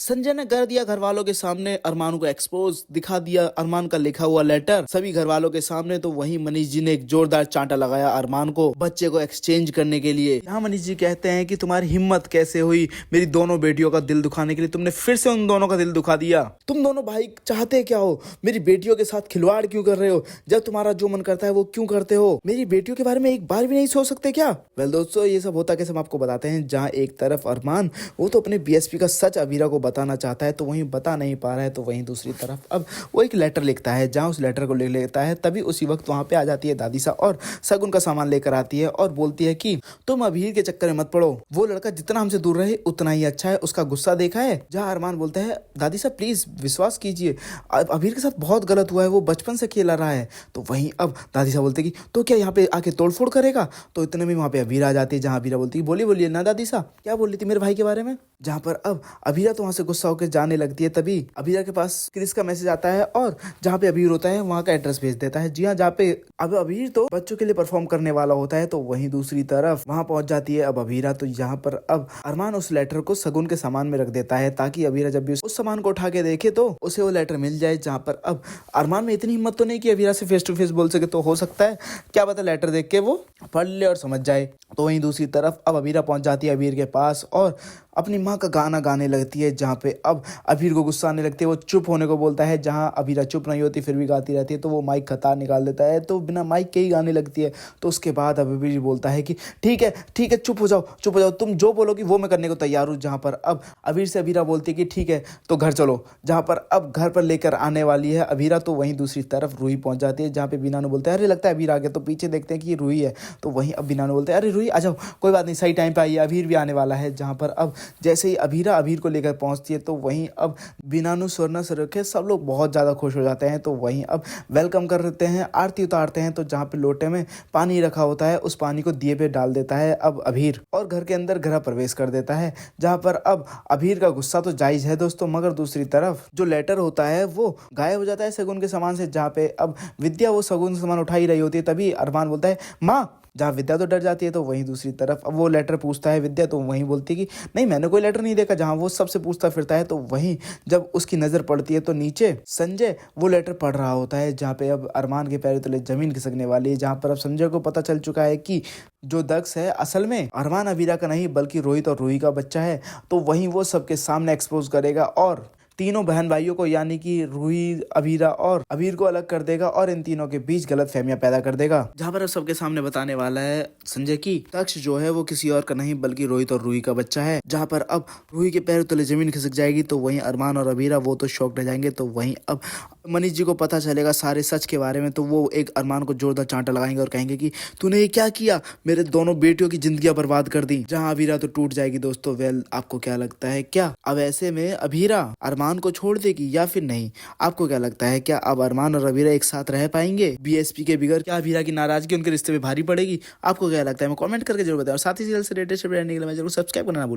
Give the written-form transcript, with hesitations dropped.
संजय ने कर दिया घर वालों के सामने अरमान को एक्सपोज, दिखा दिया अरमान का लिखा हुआ लेटर सभी घर वालों के सामने। तो वहीं मनीष जी ने एक जोरदार चांटा लगाया अरमान को बच्चे को एक्सचेंज करने के लिए। यहाँ मनीष जी कहते हैं कि तुम्हारी हिम्मत कैसे हुई मेरी दोनों बेटियों का दिल दुखाने के लिए, तुमने फिर से उन दोनों का दिल दुखा दिया। तुम दोनों भाई चाहते क्या हो? मेरी बेटियों के साथ खिलवाड़ क्यों कर रहे हो? जब तुम्हारा जो मन करता है वो क्यों करते हो? मेरी बेटियों के बारे में एक बार भी नहीं सोच सकते क्या? वेल दोस्तों, ये सब होता कैसे हम आपको बताते हैं। जहाँ एक तरफ अरमान वो तो अपने बीएसपी का सच अबीरा को बताना चाहता है तो वहीं बता नहीं पा रहा है, तो वहीं दूसरी तरफ अब वो एक लेटर लिखता है। जहाँ उस लेटर को लिख लेता है तभी उसी वक्त वहां पे आ जाती है दादी सा और शगुन का सामान लेकर आती है और बोलती है कि तुम अबीर के चक्कर में मत पड़ो, वो लड़का जितना हमसे दूर रहे उतना ही अच्छा है, उसका गुस्सा देखा है। जहाँ अरमान बोलता है दादी साहब प्लीज विश्वास कीजिए, अबीर के साथ बहुत गलत हुआ है, वो बचपन से खेला रहा है। तो वहीं अब दादी साहब बोलते कि तो क्या यहाँ पे आके तोड़फोड़ करेगा? तो इतने में वहां पे अबीरा आ जाती है। जहाँ अबीरा बोलती है बोलिए ना दादी साहब, क्या बोल रही थी मेरे भाई के बारे में? जहाँ पर अब अबीरा तो वहां से गुस्सा होकर जाने लगती है। तभी अबीरा के पास क्रिस का मैसेज आता है और जहाँ पे अबीर होता है वहां का एड्रेस भेज देता है। जी हाँ, जहाँ पे अब अबीर तो बच्चों के लिए परफॉर्म करने वाला होता है। तो वहीं दूसरी तरफ वहां पहुंच जाती है अब अबीरा। तो यहाँ पर अब अरमान उस लेटर को शगुन के सामान में रख देता है ताकि अबीरा जब भी उस सामान को उठा के देखे तो उसे वो लेटर मिल जाए। जहाँ पर अब अरमान में इतनी हिम्मत तो नहीं कि अबीरा से फेस टू फेस बोल सके, तो हो सकता है क्या पता लेटर देख के वो पढ़ ले और समझ जाए। तो वहीं दूसरी तरफ अब अबीरा पहुंच जाती है अबीर के पास और अपनी माँ का गाना गाने लगती है। जहाँ पे अब अबीर को गुस्सा आने लगती है, वो चुप होने को बोलता है। जहाँ अबीरा चुप नहीं होती फिर भी गाती रहती है, तो वो माइक खतार निकाल देता है, तो बिना माइक के ही गाने लगती है। तो उसके बाद अब अबीर बोलता है कि ठीक है चुप हो जाओ, तुम जो बोलोगी वो मैं करने को तैयार हूँ। जहाँ पर अब अबीर से अबीरा बोलती है कि ठीक है तो घर चलो। जहाँ पर अब घर पर लेकर आने वाली है अबीरा, तो वहीं दूसरी तरफ रूही पहुंच जाती है। जहाँ पे बीनानु बोलते हैं अरे लगता है अबीर आ गया, तो पीछे देखते हैं कि ये रूही है। तो वहीं अब बीनानु बोलते हैं अरे रूही आ जाओ, कोई बात नहीं, सही टाइम पे आई है, अबीर भी आने वाला है। जहाँ पर अब जैसे ही अबीरा अबीर को लेकर पहुंचती है तो वहीं अब बीनानु स्वर्णा सुरखे सब लोग बहुत ज़्यादा खुश हो जाते हैं। तो वहीं अब वेलकम कर देते हैं, आरती उतारते हैं। तो जहाँ पे लोटे में पानी रखा होता है उस पानी को दिए पे डाल देता है अब अबीर और घर के अंदर गृह प्रवेश कर देता है। जहाँ पर अब अबीर का गुस्सा तो जायज है दोस्तों, मगर दूसरी तरफ जो लेटर होता है वो गायब हो जाता है शगुन के सामान से। जहाँ पे अब विद्या वो शगुन सामान उठा ही रही होती है, तभी अरमान बोलता है माँ। जहाँ विद्या तो डर जाती है। तो वहीं दूसरी तरफ अब वो लेटर पूछता है विद्या, तो वहीं बोलती है कि नहीं मैंने कोई लेटर नहीं देखा। जहाँ वो सबसे पूछता फिरता है तो वहीं जब उसकी नज़र पड़ती है तो नीचे संजय वो लेटर पढ़ रहा होता है। जहाँ पे अब अरमान के पैरों तले जमीन खिसकने वाली है। जहाँ पर अब संजय को पता चल चुका है कि जो दक्ष है असल में अरमान अबीरा का नहीं बल्कि रोहित और रूही का बच्चा है। तो वहीं वो सबके सामने एक्सपोज करेगा और तीनों बहन भाइयों को यानी कि रूही, अबीरा और अबीर को अलग कर देगा और इन तीनों के बीच गलतफहमियां पैदा कर देगा। जहां पर अब सबके सामने बताने वाला है संजय की दक्ष जो है वो किसी और का नहीं बल्कि रोहित और रूही का बच्चा है। जहां पर अब रूही के पैरों तले जमीन खिसक जाएगी। तो वहीं अरमान और अबीरा वो तो शॉक रह जाएंगे। तो वहीं अब मनीष जी को पता चलेगा सारे सच के बारे में। तो वो एक अरमान को जोरदार चांटा लगाएंगे और कहेंगे कि तूने ये क्या किया, मेरे दोनों बेटियों की जिंदगियां बर्बाद कर दी। जहां अबीरा तो टूट जाएगी दोस्तों। वेल आपको क्या लगता है, क्या अब ऐसे में अबीरा अरमान को छोड़ देगी या फिर नहीं? आपको क्या लगता है, क्या अब अरमान और अबीरा एक साथ रह पाएंगे बीएसपी के बिगड़? क्या अबीरा की नाराजगी उनके रिश्ते में भारी पड़ेगी? आपको क्या लगता है, मैं कमेंट करके जरूर बताएं। और साथ ही सीरियल से रिलेटेड जानने के लिए मैं जरूर सब्सक्राइब करना ना भूलें।